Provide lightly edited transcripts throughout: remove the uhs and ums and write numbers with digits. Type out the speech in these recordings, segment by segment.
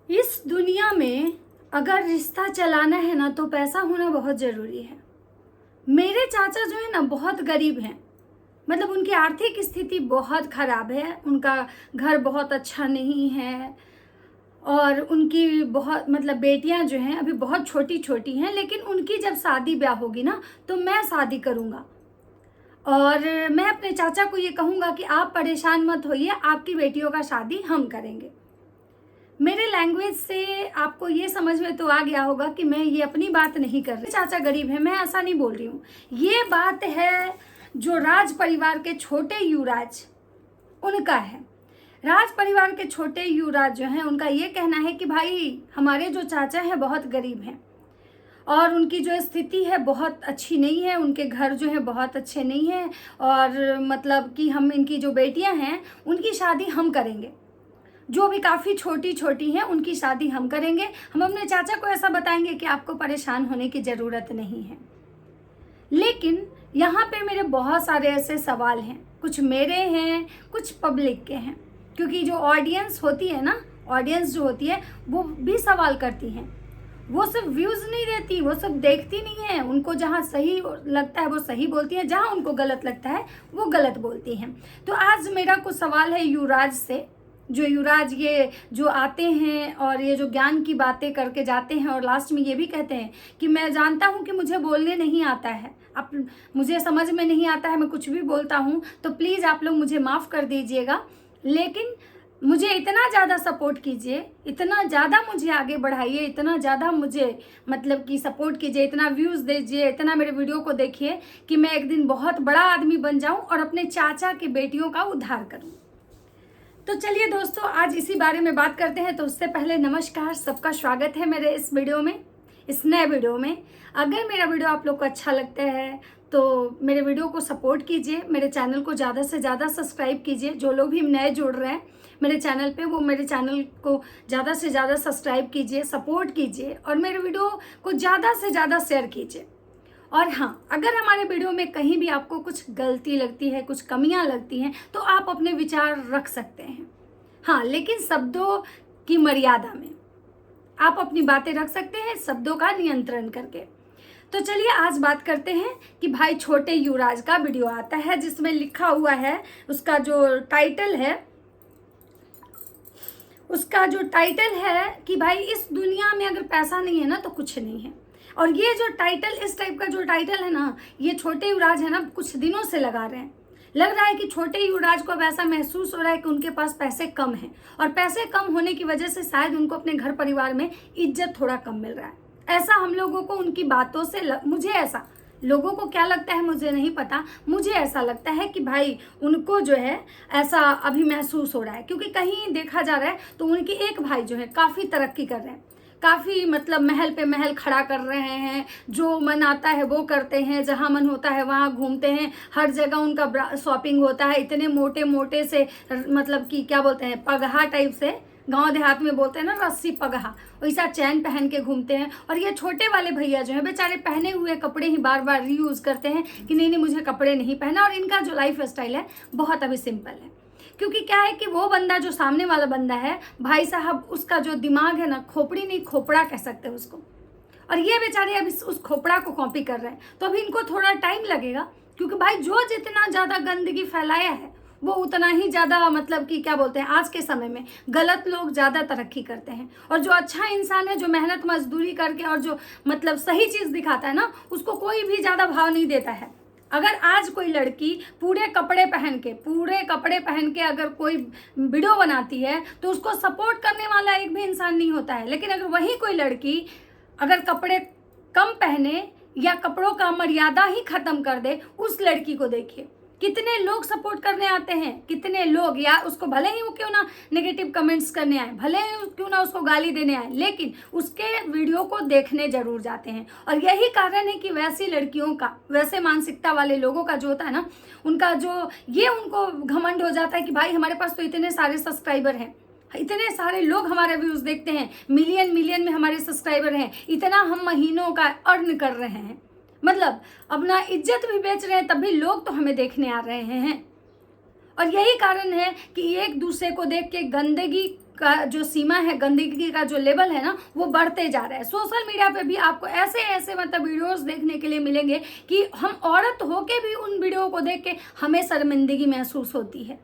इस दुनिया में अगर रिश्ता चलाना है ना तो पैसा होना बहुत ज़रूरी है। मेरे चाचा जो है ना बहुत गरीब हैं। मतलब उनकी आर्थिक स्थिति बहुत ख़राब है, उनका घर बहुत अच्छा नहीं है और उनकी बहुत मतलब बेटियां जो हैं अभी बहुत छोटी छोटी हैं। लेकिन उनकी जब शादी ब्याह होगी ना तो मैं शादी करूँगा और मैं अपने चाचा को ये कहूँगा कि आप परेशान मत होइए, आपकी बेटियों का शादी हम करेंगे। मेरे लैंग्वेज से आपको ये समझ में तो आ गया होगा कि मैं ये अपनी बात नहीं कर रही। चाचा गरीब है, मैं ऐसा नहीं बोल रही हूँ। ये बात है जो राज परिवार के छोटे युवराज उनका है। राज परिवार के छोटे युवराज जो हैं उनका ये कहना है कि भाई हमारे जो चाचा हैं बहुत गरीब हैं और उनकी जो स्थिति है बहुत अच्छी नहीं है, उनके घर जो है बहुत अच्छे नहीं हैं और मतलब कि हम इनकी जो बेटियां हैं उनकी शादी हम करेंगे, जो भी काफ़ी छोटी छोटी हैं उनकी शादी हम करेंगे। हम अपने चाचा को ऐसा बताएंगे कि आपको परेशान होने की ज़रूरत नहीं है। लेकिन यहाँ पे मेरे बहुत सारे ऐसे सवाल हैं, कुछ मेरे हैं कुछ पब्लिक के हैं, क्योंकि जो ऑडियंस होती है ना, ऑडियंस जो होती है वो भी सवाल करती हैं। वो सिर्फ व्यूज़ नहीं देती, वो सब देखती नहीं है। उनको जहाँ सही लगता है वो सही बोलती हैं, जहाँ उनको गलत लगता है वो गलत बोलती हैं। तो आज मेरा कुछ सवाल है युवराज से। जो युवराज ये जो आते हैं और ये जो ज्ञान की बातें करके जाते हैं और लास्ट में ये भी कहते हैं कि मैं जानता हूँ कि मुझे बोलने नहीं आता है, आप मुझे समझ में नहीं आता है, मैं कुछ भी बोलता हूँ तो प्लीज़ आप लोग मुझे माफ़ कर दीजिएगा। लेकिन मुझे इतना ज़्यादा सपोर्ट कीजिए, इतना ज़्यादा मुझे आगे बढ़ाइए, इतना ज़्यादा मुझे मतलब कि सपोर्ट कीजिए, इतना व्यूज़ दीजिए, इतना मेरे वीडियो को देखिए कि मैं एक दिन बहुत बड़ा आदमी बन जाऊं और अपने चाचा की बेटियों का उद्धार करूं। तो चलिए दोस्तों, आज इसी बारे में बात करते हैं। तो उससे पहले नमस्कार, सबका स्वागत है मेरे इस वीडियो में, इस नए वीडियो में। अगर मेरा वीडियो आप लोग को अच्छा लगता है तो मेरे वीडियो को सपोर्ट कीजिए, मेरे चैनल को ज़्यादा से ज़्यादा सब्सक्राइब कीजिए। जो लोग भी नए जुड़ रहे हैं मेरे चैनल पे वो मेरे चैनल को ज़्यादा से ज़्यादा सब्सक्राइब कीजिए, सपोर्ट कीजिए और मेरे वीडियो को ज़्यादा से ज़्यादा शेयर कीजिए। और हाँ, अगर हमारे वीडियो में कहीं भी आपको कुछ गलती लगती है, कुछ कमियां लगती हैं तो आप अपने विचार रख सकते हैं। हाँ, लेकिन शब्दों की मर्यादा में आप अपनी बातें रख सकते हैं, शब्दों का नियंत्रण करके। तो चलिए आज बात करते हैं कि भाई छोटे युवराज का वीडियो आता है जिसमें लिखा हुआ है, उसका जो टाइटल है कि भाई इस दुनिया में अगर पैसा नहीं है ना तो कुछ नहीं है। और ये जो टाइटल, इस टाइप का जो टाइटल है ना, ये छोटे युवराज है ना कुछ दिनों से लगा रहे हैं। लग रहा है कि छोटे युवराज को वैसा महसूस हो रहा है कि उनके पास पैसे कम हैं और पैसे कम होने की वजह से शायद उनको अपने घर परिवार में इज्जत थोड़ा कम मिल रहा है। ऐसा हम लोगों को उनकी बातों से मुझे ऐसा, लोगों को क्या लगता है मुझे नहीं पता, मुझे ऐसा लगता है कि भाई उनको जो है ऐसा अभी महसूस हो रहा है। क्योंकि कहीं देखा जा रहा है तो उनके एक भाई जो है काफ़ी तरक्की कर रहे हैं, काफ़ी मतलब महल पे महल खड़ा कर रहे हैं, जो मन आता है वो करते हैं, जहाँ मन होता है वहाँ घूमते हैं, हर जगह उनका शॉपिंग होता है। इतने मोटे मोटे से मतलब कि क्या बोलते हैं, पगहा टाइप से, गांव देहात में बोलते हैं ना रस्सी पगहा, वैसा चैन पहन के घूमते हैं। और ये छोटे वाले भैया जो हैं बेचारे पहने हुए कपड़े ही बार बार रीयूज़ करते हैं कि नहीं नहीं मुझे कपड़े नहीं पहना। और इनका जो लाइफ स्टाइल है बहुत अभी सिंपल है। क्योंकि क्या है कि वो बंदा जो सामने वाला बंदा है भाई साहब, उसका जो दिमाग है ना, खोपड़ी नहीं खोपड़ा कह सकते हैं उसको, और ये बेचारे अभी उस खोपड़ा को कॉपी कर रहे हैं। तो अभी इनको थोड़ा टाइम लगेगा, क्योंकि भाई जो जितना ज़्यादा गंदगी फैलाया है वो उतना ही ज़्यादा मतलब कि क्या बोलते हैं, आज के समय में गलत लोग ज़्यादा तरक्की करते हैं। और जो अच्छा इंसान है, जो मेहनत मजदूरी करके और जो मतलब सही चीज़ दिखाता है ना, उसको कोई भी ज़्यादा भाव नहीं देता है। अगर आज कोई लड़की पूरे कपड़े पहन के अगर कोई वीडियो बनाती है तो उसको सपोर्ट करने वाला एक भी इंसान नहीं होता है। लेकिन अगर वही कोई लड़की अगर कपड़े कम पहने या कपड़ों का मर्यादा ही खत्म कर दे, उस लड़की को देखिए कितने लोग सपोर्ट करने आते हैं, कितने लोग, या उसको भले ही वो क्यों ना नेगेटिव कमेंट्स करने आए, भले ही क्यों ना उसको गाली देने आए, लेकिन उसके वीडियो को देखने जरूर जाते हैं। और यही कारण है कि वैसी लड़कियों का, वैसे मानसिकता वाले लोगों का जो होता है ना, उनका जो ये उनको घमंड हो जाता है कि भाई हमारे पास तो इतने सारे सब्सक्राइबर हैं, इतने सारे लोग हमारे व्यूज़ देखते हैं, मिलियन मिलियन में हमारे सब्सक्राइबर हैं, इतना हम महीनों का अर्न कर रहे हैं, मतलब अपना इज्जत भी बेच रहे हैं, तब भी लोग तो हमें देखने आ रहे हैं। और यही कारण है कि एक दूसरे को देख के गंदगी का जो सीमा है, गंदगी का जो लेवल है ना, वो बढ़ते जा रहा है। सोशल मीडिया पे भी आपको ऐसे ऐसे मतलब वीडियोस देखने के लिए मिलेंगे कि हम औरत होके भी उन वीडियो को देख के हमें शर्मिंदगी महसूस होती है।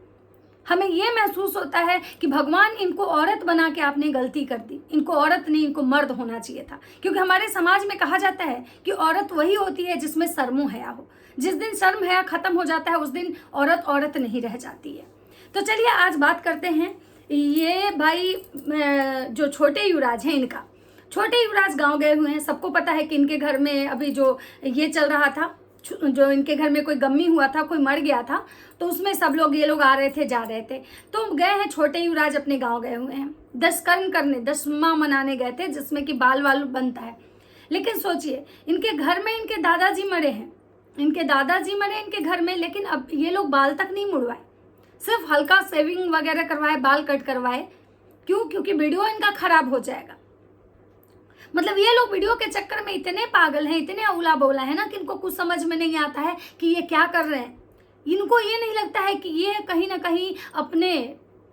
हमें ये महसूस होता है कि भगवान, इनको औरत बना के आपने गलती कर दी, इनको औरत नहीं, इनको मर्द होना चाहिए था। क्योंकि हमारे समाज में कहा जाता है कि औरत वही होती है जिसमें शर्म हया हो। जिस दिन शर्म हया खत्म हो जाता है उस दिन औरत औरत नहीं रह जाती है। तो चलिए आज बात करते हैं ये भाई जो छोटे युवराज हैं, इनका। छोटे युवराज गाँव गए हुए हैं। सबको पता है कि इनके घर में अभी जो ये चल रहा था, जो इनके घर में कोई गम्मी हुआ था, कोई मर गया था, तो उसमें सब लोग, ये लोग आ रहे थे, जा रहे थे। तो गए हैं छोटे युवराज अपने गांव गए हुए हैं, 10 कर्म करने, 10वां मनाने गए थे, जिसमें कि बाल वाल बनता है। लेकिन सोचिए, इनके घर में इनके दादाजी मरे हैं, इनके दादाजी मरे इनके घर में, लेकिन अब ये लोग बाल तक नहीं मुड़वाए, सिर्फ हल्का सेविंग वगैरह करवाए, बाल कट करवाए। क्यों? क्योंकि वीडियो इनका खराब हो जाएगा। मतलब ये लोग वीडियो के चक्कर में इतने पागल हैं, इतने अउला बोला है ना, कि इनको कुछ समझ में नहीं आता है कि ये क्या कर रहे हैं। इनको ये नहीं लगता है कि ये कहीं ना कहीं अपने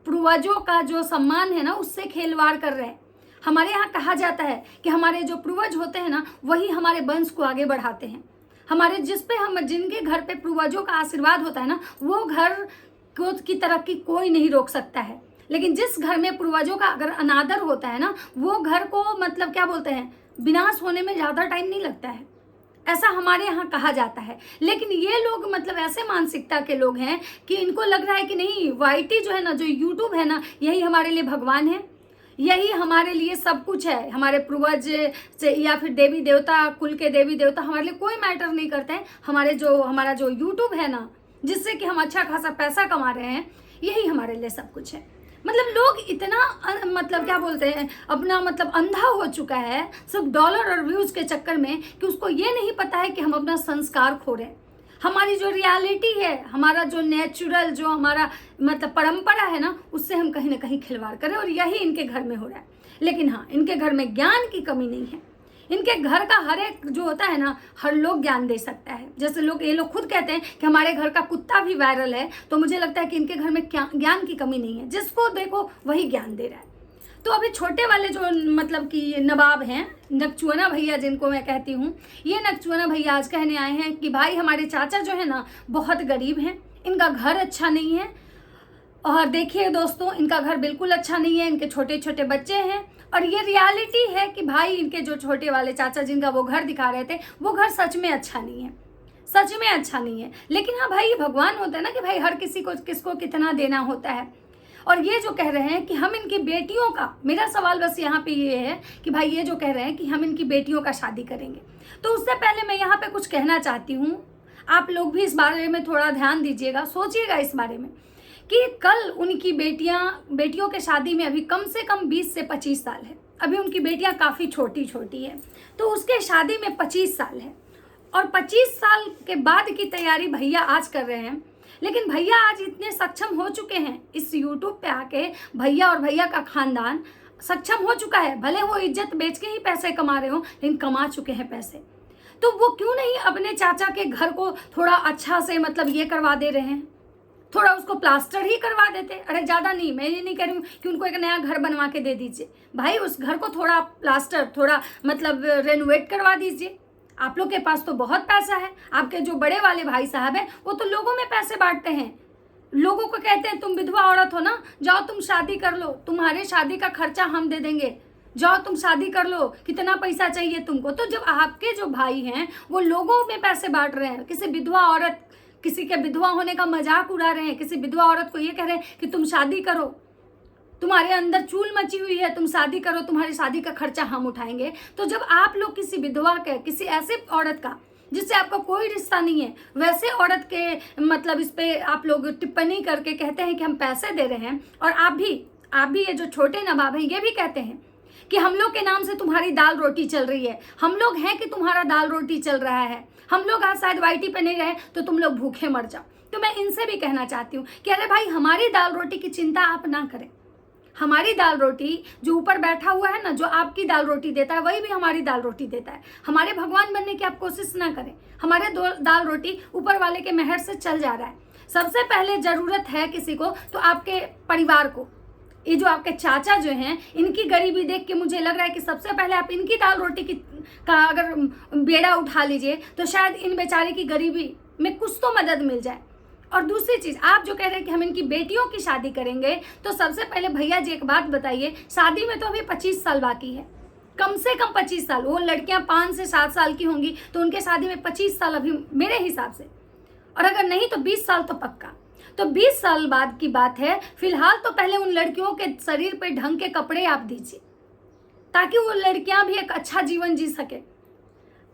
पूर्वजों का जो सम्मान है ना, उससे खिलवाड़ कर रहे हैं। हमारे यहाँ कहा जाता है कि हमारे जो पूर्वज होते हैं ना, वही हमारे वंश को आगे बढ़ाते हैं। हमारे जिनके घर पे पूर्वजों का आशीर्वाद होता है ना, वो घर की तरक्की कोई नहीं रोक सकता है। लेकिन जिस घर में पूर्वजों का अगर अनादर होता है ना, वो घर को मतलब क्या बोलते हैं, विनाश होने में ज़्यादा टाइम नहीं लगता है, ऐसा हमारे यहाँ कहा जाता है। लेकिन ये लोग मतलब ऐसे मानसिकता के लोग हैं कि इनको लग रहा है कि नहीं, वाईटी जो है ना, जो यूट्यूब है ना, यही हमारे लिए भगवान है, यही हमारे लिए सब कुछ है। हमारे पूर्वज से या फिर देवी देवता, कुल के देवी देवता हमारे लिए कोई मैटर नहीं करते हैं। हमारा जो यूट्यूब है ना, जिससे कि हम अच्छा खासा पैसा कमा रहे हैं, यही हमारे लिए सब कुछ है। मतलब लोग इतना मतलब क्या बोलते हैं, अपना मतलब अंधा हो चुका है सिर्फ डॉलर और व्यूज के चक्कर में, कि उसको ये नहीं पता है कि हम अपना संस्कार खो रहे हैं। हमारी जो रियलिटी है, हमारा जो नेचुरल, जो हमारा मतलब परंपरा है ना, उससे हम कहीं ना कहीं खिलवाड़ करें, और यही इनके घर में हो रहा है। लेकिन हाँ, इनके घर में ज्ञान की कमी नहीं है। इनके घर का हर एक जो होता है ना, हर लोग ज्ञान दे सकता है। जैसे ये लोग खुद कहते हैं कि हमारे घर का कुत्ता भी वायरल है, तो मुझे लगता है कि इनके घर में ज्ञान की कमी नहीं है। जिसको देखो वही ज्ञान दे रहा है। तो अभी छोटे वाले जो मतलब कि नवाब हैं, नकचुआना भैया जिनको मैं कहती हूँ, ये नकचुआना भैया आज कहने आए हैं कि भाई हमारे चाचा जो है ना, बहुत गरीब हैं, इनका घर अच्छा नहीं है। और देखिए दोस्तों, इनका घर बिल्कुल अच्छा नहीं है, इनके छोटे छोटे बच्चे हैं। और ये रियलिटी है कि भाई इनके जो छोटे वाले चाचा जिनका वो घर दिखा रहे थे, वो घर सच में अच्छा नहीं है, सच में अच्छा नहीं है। लेकिन हाँ भाई, ये भगवान होता है ना कि भाई हर किसी को किसको कितना देना होता है। और ये जो कह रहे हैं कि हम इनकी बेटियों का, मेरा सवाल बस यहाँ पे ये है कि भाई ये जो कह रहे हैं कि हम इनकी बेटियों का शादी करेंगे, तो उससे पहले मैं यहाँ पे कुछ कहना चाहती हूँ। आप लोग भी इस बारे में थोड़ा ध्यान दीजिएगा, सोचिएगा इस बारे में कि कल उनकी बेटियों के शादी में अभी कम से कम 20 से 25 साल है। अभी उनकी बेटियां काफ़ी छोटी छोटी है, तो उसके शादी में 25 साल है। और 25 साल के बाद की तैयारी भैया आज कर रहे हैं। लेकिन भैया आज इतने सक्षम हो चुके हैं, इस यूट्यूब पे आके भैया और भैया का खानदान सक्षम हो चुका है। भले वो इज्जत बेच के ही पैसे कमा रहे हो, लेकिन कमा चुके हैं पैसे। तो वो क्यों नहीं अपने चाचा के घर को थोड़ा अच्छा से मतलब ये करवा दे रहे हैं, थोड़ा उसको प्लास्टर ही करवा देते। अरे ज़्यादा नहीं, मैं ये नहीं कह रही हूँ कि उनको एक नया घर बनवा के दे दीजिए, भाई उस घर को थोड़ा प्लास्टर, थोड़ा मतलब रेनोवेट करवा दीजिए। आप लोग के पास तो बहुत पैसा है। आपके जो बड़े वाले भाई साहब हैं, वो तो लोगों में पैसे बांटते हैं, लोगों को कहते हैं तुम विधवा औरत हो ना, जाओ तुम शादी कर लो, तुम्हारे शादी का खर्चा हम दे देंगे, जाओ तुम शादी कर लो, कितना पैसा चाहिए तुमको। तो जब आपके जो भाई हैं वो लोगों में पैसे बांट रहे हैं, किसी विधवा औरत, किसी के विधवा होने का मजाक उड़ा रहे हैं, किसी विधवा औरत को ये कह रहे हैं कि तुम शादी करो, तुम्हारे अंदर चूल मची हुई है, तुम शादी करो, तुम्हारी शादी का खर्चा हम उठाएंगे। तो जब आप लोग किसी विधवा के, किसी ऐसे औरत का जिससे आपका कोई रिश्ता नहीं है, वैसे औरत के मतलब इस पे आप लोग टिप्पणी करके कहते हैं कि हम पैसे दे रहे हैं, और आप भी ये जो छोटे नवाब हैं ये भी कहते हैं कि हम लोग के नाम से तुम्हारी दाल रोटी चल रही है, हम लोग हैं कि तुम्हारा दाल रोटी चल रहा है, हम लोग आज शायद वाईटी पे नहीं रहे तो तुम लोग भूखे मर जाओ। तो मैं इनसे भी कहना चाहती हूँ कि अरे भाई, हमारी दाल रोटी की चिंता आप ना करें। हमारी दाल रोटी, जो ऊपर बैठा हुआ है ना, जो आपकी दाल रोटी देता है, वही भी हमारी दाल रोटी देता है। हमारे भगवान बनने की आप कोशिश ना करें, हमारे दाल रोटी ऊपर वाले के मेहर से चल जा रहा है। सबसे पहले जरूरत है किसी को तो आपके परिवार को, ये जो आपके चाचा जो हैं, इनकी गरीबी देख के मुझे लग रहा है कि सबसे पहले आप इनकी दाल रोटी का अगर बेड़ा उठा लीजिए तो शायद इन बेचारे की गरीबी में कुछ तो मदद मिल जाए। और दूसरी चीज़, आप जो कह रहे हैं कि हम इनकी बेटियों की शादी करेंगे, तो सबसे पहले भैया जी एक बात बताइए, शादी में तो अभी 25 साल बाकी है, कम से कम 25 साल। वो लड़कियां 5 से 7 साल की होंगी तो उनके शादी में 25 साल अभी मेरे हिसाब से, और अगर नहीं तो 20 साल तो पक्का। तो 20 साल बाद की बात है। फिलहाल तो पहले उन लड़कियों के शरीर पे ढंग के कपड़े आप दीजिए ताकि वो लड़कियां भी एक अच्छा जीवन जी सके।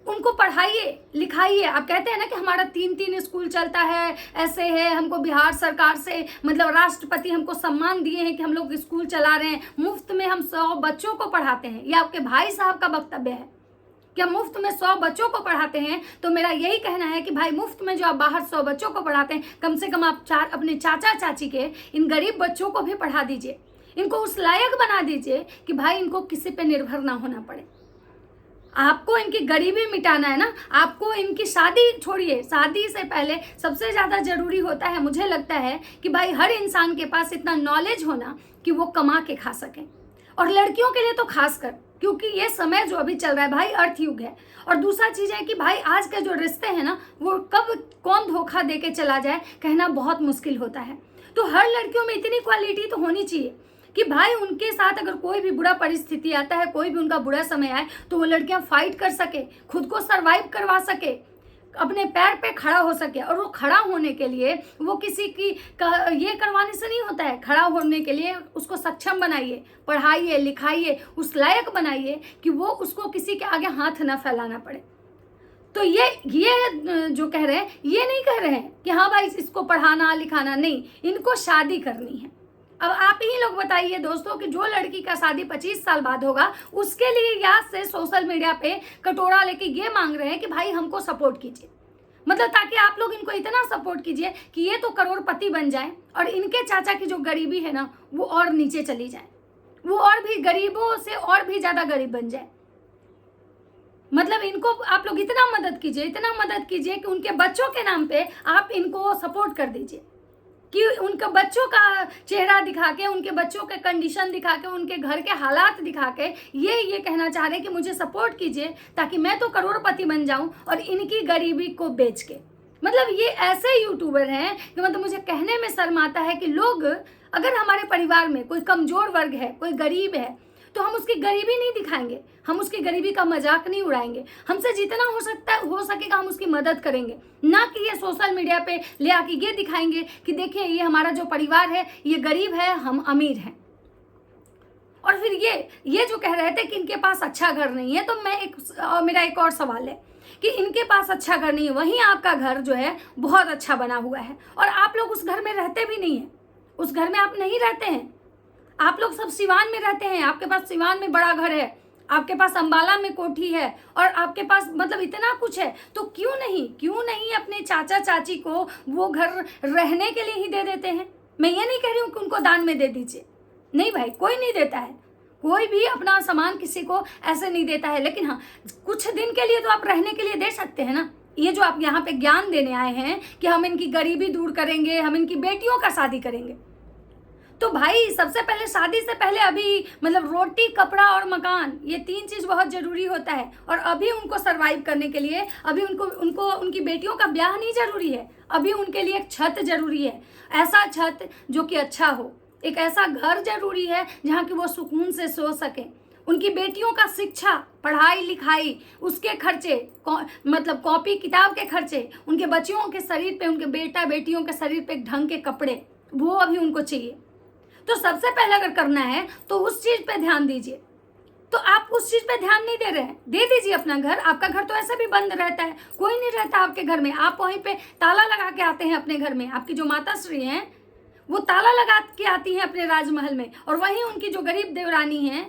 उनको पढ़ाइए लिखाइए। आप कहते हैं ना कि हमारा 3-3 स्कूल चलता है, ऐसे है, हमको बिहार सरकार से मतलब राष्ट्रपति हमको सम्मान दिए हैं कि हम लोग स्कूल चला रहे हैं, मुफ्त में हम 100 बच्चों को पढ़ाते हैं। ये आपके भाई साहब का वक्तव्य है कि हम मुफ्त में 100 बच्चों को पढ़ाते हैं। तो मेरा यही कहना है कि भाई मुफ्त में जो आप बाहर 100 बच्चों को पढ़ाते हैं, कम से कम आप अपने चाचा चाची के इन गरीब बच्चों को भी पढ़ा दीजिए। इनको उस लायक बना दीजिए कि भाई इनको किसी पे निर्भर ना होना पड़े। आपको इनकी गरीबी मिटाना है ना, आपको इनकी शादी छोड़िए। शादी से पहले सबसे ज़्यादा ज़रूरी होता है, मुझे लगता है कि भाई हर इंसान के पास इतना नॉलेज होना कि वो कमा के खा सकें। और लड़कियों के लिए तो खासकर, क्योंकि ये समय जो अभी चल रहा है भाई अर्थ युग है। और दूसरा चीज़ है कि भाई आज के जो रिश्ते हैं ना, वो कब कौन धोखा दे के चला जाए कहना बहुत मुश्किल होता है। तो हर लड़कियों में इतनी क्वालिटी तो होनी चाहिए कि भाई उनके साथ अगर कोई भी बुरा परिस्थिति आता है, कोई भी उनका बुरा समय आए, तो वो लड़कियां फाइट कर सके, खुद को सरवाइव करवा सके, अपने पैर पे खड़ा हो सके। और वो खड़ा होने के लिए वो किसी की ये करवाने से नहीं होता है। खड़ा होने के लिए उसको सक्षम बनाइए, पढ़ाइए लिखाइए, उस लायक बनाइए कि वो उसको किसी के आगे हाथ ना फैलाना पड़े। तो ये जो कह रहे हैं, ये नहीं कह रहे हैं कि हाँ भाई इसको पढ़ाना लिखाना नहीं, इनको शादी करनी है। अब आप ही लोग बताइए दोस्तों कि जो लड़की का शादी 25 साल बाद होगा, उसके लिए याद से सोशल मीडिया पे कटोरा लेके ये मांग रहे हैं कि भाई हमको सपोर्ट कीजिए। मतलब ताकि आप लोग इनको इतना सपोर्ट कीजिए कि ये तो करोड़पति बन जाए और इनके चाचा की जो गरीबी है ना, वो और नीचे चली जाए, वो और भी गरीबों से और भी ज़्यादा गरीब बन जाए। मतलब इनको आप लोग इतना मदद कीजिए कि उनके बच्चों के नाम पे आप इनको सपोर्ट कर दीजिए, कि उनके बच्चों का चेहरा दिखा के, उनके बच्चों के कंडीशन दिखा के, उनके घर के हालात दिखा के ये कहना चाह रहे हैं कि मुझे सपोर्ट कीजिए ताकि मैं तो करोड़पति बन जाऊं और इनकी गरीबी को बेच के। मतलब ये ऐसे यूट्यूबर हैं कि मतलब मुझे कहने में शर्म आता है कि लोग, अगर हमारे परिवार में कोई कमजोर वर्ग है, कोई गरीब है, तो हम उसकी गरीबी नहीं दिखाएंगे, हम उसकी गरीबी का मजाक नहीं उड़ाएंगे। हमसे जितना हो सकेगा हम उसकी मदद करेंगे, ना कि ये सोशल मीडिया पे ले आके ये दिखाएंगे कि देखिए ये हमारा जो परिवार है ये गरीब है, हम अमीर हैं। और फिर ये जो कह रहे थे कि इनके पास अच्छा घर नहीं है, तो मेरा एक और सवाल है कि इनके पास अच्छा घर नहीं है, वहीं आपका घर जो है बहुत अच्छा बना हुआ है और आप लोग उस घर में रहते भी नहीं है, उस घर में आप नहीं रहते हैं। आप लोग सब सिवान में रहते हैं, आपके पास सिवान में बड़ा घर है, आपके पास अंबाला में कोठी है और आपके पास मतलब इतना कुछ है। तो क्यों नहीं अपने चाचा चाची को वो घर रहने के लिए ही दे देते हैं। मैं ये नहीं कह रही हूँ कि उनको दान में दे दीजिए, नहीं भाई, कोई नहीं देता है, कोई भी अपना सामान किसी को ऐसे नहीं देता है। लेकिन हाँ, कुछ दिन के लिए तो आप रहने के लिए दे सकते हैं ना। ये जो आप यहाँ पे ज्ञान देने आए हैं कि हम इनकी गरीबी दूर करेंगे, हम इनकी बेटियों का शादी करेंगे, तो भाई सबसे पहले शादी से पहले अभी मतलब रोटी, कपड़ा और मकान, ये 3 चीज़ बहुत ज़रूरी होता है। और अभी उनको सरवाइव करने के लिए अभी उनको उनकी बेटियों का ब्याह नहीं ज़रूरी है, अभी उनके लिए एक छत ज़रूरी है, ऐसा छत जो कि अच्छा हो, एक ऐसा घर ज़रूरी है जहाँ कि वो सुकून से सो सकें। उनकी बेटियों का शिक्षा, पढ़ाई लिखाई, उसके खर्चे, मतलब कॉपी किताब के खर्चे, उनके बच्चियों के शरीर पे, उनके बेटा बेटियों के शरीर पे ढंग के कपड़े, वो अभी उनको चाहिए। तो सबसे पहले अगर करना है तो उस चीज़ पे ध्यान दीजिए। तो आप उस चीज़ पे ध्यान नहीं दे रहे हैं, दे दीजिए अपना घर। आपका घर तो ऐसे भी बंद रहता है, कोई नहीं रहता आपके घर में, आप वहीं पे ताला लगा के आते हैं अपने घर में। आपकी जो माता श्री हैं वो ताला लगा के आती हैं अपने राजमहल में, और वहीं उनकी जो गरीब देवरानी हैं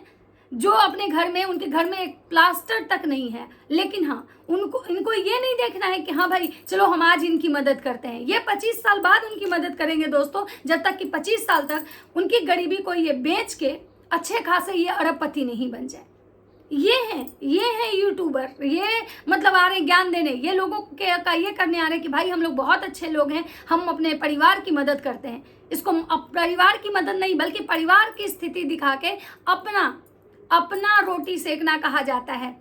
जो अपने घर में, उनके घर में एक प्लास्टर तक नहीं है, लेकिन हाँ इनको ये नहीं देखना है कि हाँ भाई चलो हम आज इनकी मदद करते हैं। ये 25 साल बाद उनकी मदद करेंगे दोस्तों, जब तक कि 25 साल तक उनकी गरीबी को ये बेच के अच्छे खासे ये अरबपति नहीं बन जाए। ये हैं यूट्यूबर, ये मतलब आ रहे ज्ञान देने, ये लोगों के का ये करने आ रहे कि भाई हम लोग बहुत अच्छे लोग हैं, हम अपने परिवार की मदद करते हैं। इसको परिवार की मदद नहीं बल्कि परिवार की स्थिति दिखा के अपना रोटी सेकना कहा जाता है।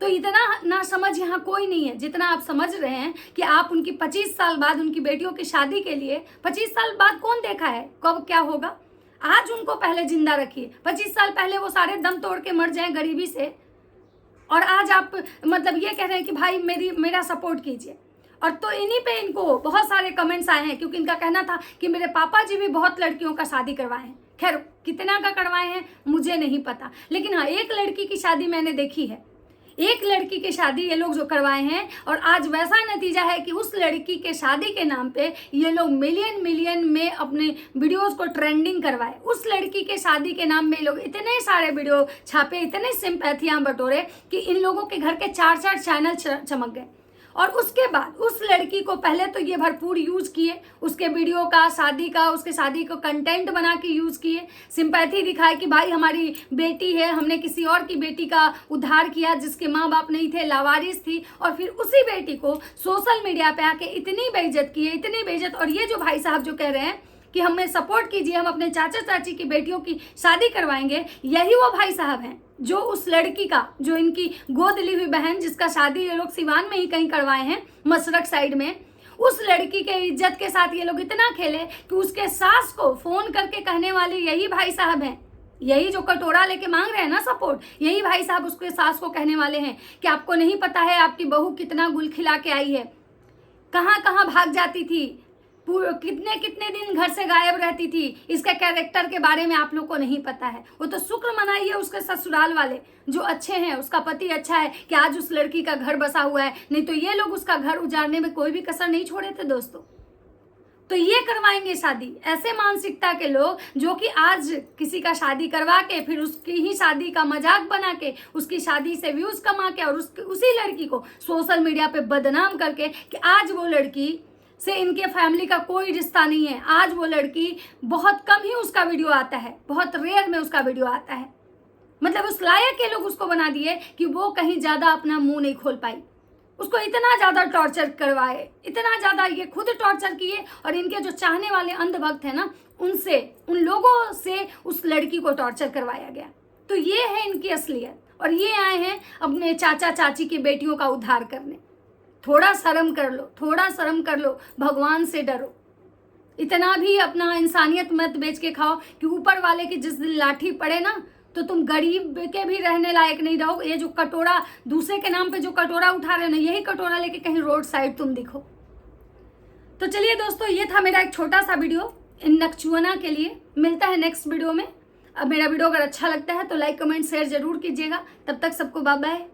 तो इतना ना समझ यहाँ कोई नहीं है जितना आप समझ रहे हैं कि आप उनकी 25 साल बाद उनकी बेटियों की शादी के लिए, 25 साल बाद कौन देखा है कब क्या होगा। आज उनको पहले जिंदा रखिए, 25 साल पहले वो सारे दम तोड़ के मर जाएं गरीबी से, और आज आप मतलब ये कह रहे हैं कि भाई मेरा सपोर्ट कीजिए। और तो इन्हीं पे इनको बहुत सारे कमेंट्स आए हैं, क्योंकि इनका कहना था कि मेरे पापा जी भी बहुत लड़कियों का शादी करवाए हैं। खैर कितना का करवाए हैं मुझे नहीं पता, लेकिन हाँ एक लड़की की शादी मैंने देखी है, एक लड़की की शादी ये लोग जो करवाए हैं, और आज वैसा नतीजा है कि उस लड़की के शादी के नाम पे ये लोग मिलियन में अपने वीडियोस को ट्रेंडिंग करवाए। उस लड़की के शादी के नाम में लोग इतने सारे वीडियो छापे, इतने सिंपैथियां बटोरे कि इन लोगों के घर के 4 चैनल चमक गए। और उसके बाद उस लड़की को पहले तो ये भरपूर यूज किए, उसके वीडियो का, शादी का, उसके शादी को कंटेंट बना के यूज किए, सिंपैथी दिखाए कि भाई हमारी बेटी है, हमने किसी और की बेटी का उद्धार किया जिसके माँ बाप नहीं थे, लावारिस थी, और फिर उसी बेटी को सोशल मीडिया पे आके इतनी बेइज्जत किए, इतनी बेइज्जत। और ये जो भाई साहब जो कह रहे हैं कि हमें सपोर्ट कीजिए, हम अपने चाचा चाची की बेटियों की शादी करवाएंगे, यही वो भाई साहब हैं जो उस लड़की का, जो इनकी गोद ली हुई बहन जिसका शादी ये लोग सिवान में ही कहीं करवाए हैं, मसरक साइड में, उस लड़की के इज्जत के साथ ये लोग इतना खेले कि उसके सास को फोन करके कहने वाले यही भाई साहब हैं। यही जो कटोरा लेके मांग रहे हैं ना सपोर्ट, यही भाई साहब उसके सास को कहने वाले हैं कि आपको नहीं पता है आपकी बहू कितना गुल खिला के आई है, कहाँ कहाँ भाग जाती थी, कितने दिन घर से गायब रहती थी, इसके कैरेक्टर के बारे में आप लोग को नहीं पता है। वो तो शुक्र मनाइए उसके ससुराल वाले जो अच्छे हैं, उसका पति अच्छा है कि आज उस लड़की का घर बसा हुआ है, नहीं तो ये लोग उसका घर उजाड़ने में कोई भी कसर नहीं छोड़े थे दोस्तों। तो ये करवाएंगे शादी, ऐसे मानसिकता के लोग जो कि आज किसी का शादी करवा के फिर उसकी ही शादी का मजाक बना के, उसकी शादी से व्यूज कमा के, और उसी लड़की को सोशल मीडिया पे बदनाम करके कि आज वो लड़की से इनके फैमिली का कोई रिश्ता नहीं है, आज वो लड़की, बहुत कम ही उसका वीडियो आता है, बहुत रेयर में उसका वीडियो आता है। मतलब उस लायक के लोग उसको बना दिए कि वो कहीं ज्यादा अपना मुंह नहीं खोल पाई, उसको इतना ज्यादा टॉर्चर करवाए, इतना ज्यादा ये खुद टॉर्चर किए, और इनके जो चाहने वाले अंधभक्त है ना, उन लोगों से उस लड़की को टॉर्चर करवाया गया। तो ये है इनकी असलियत, और ये आए हैं अपने चाचा चाची की बेटियों का उद्धार करने। थोड़ा शर्म कर लो, थोड़ा शर्म कर लो, भगवान से डरो। इतना भी अपना इंसानियत मत बेच के खाओ कि ऊपर वाले की जिस दिन लाठी पड़े ना तो तुम गरीब के भी रहने लायक नहीं रहो। ये जो कटोरा, दूसरे के नाम पे जो कटोरा उठा रहे हो ना, यही कटोरा लेके कहीं रोड साइड तुम दिखो। तो चलिए दोस्तों, ये था मेरा एक छोटा सा वीडियो इन नकचुअना के लिए। मिलता है नेक्स्ट वीडियो में। अब मेरा वीडियो अगर अच्छा लगता है तो लाइक कमेंट शेयर जरूर कीजिएगा। तब तक सबको बाय बाय।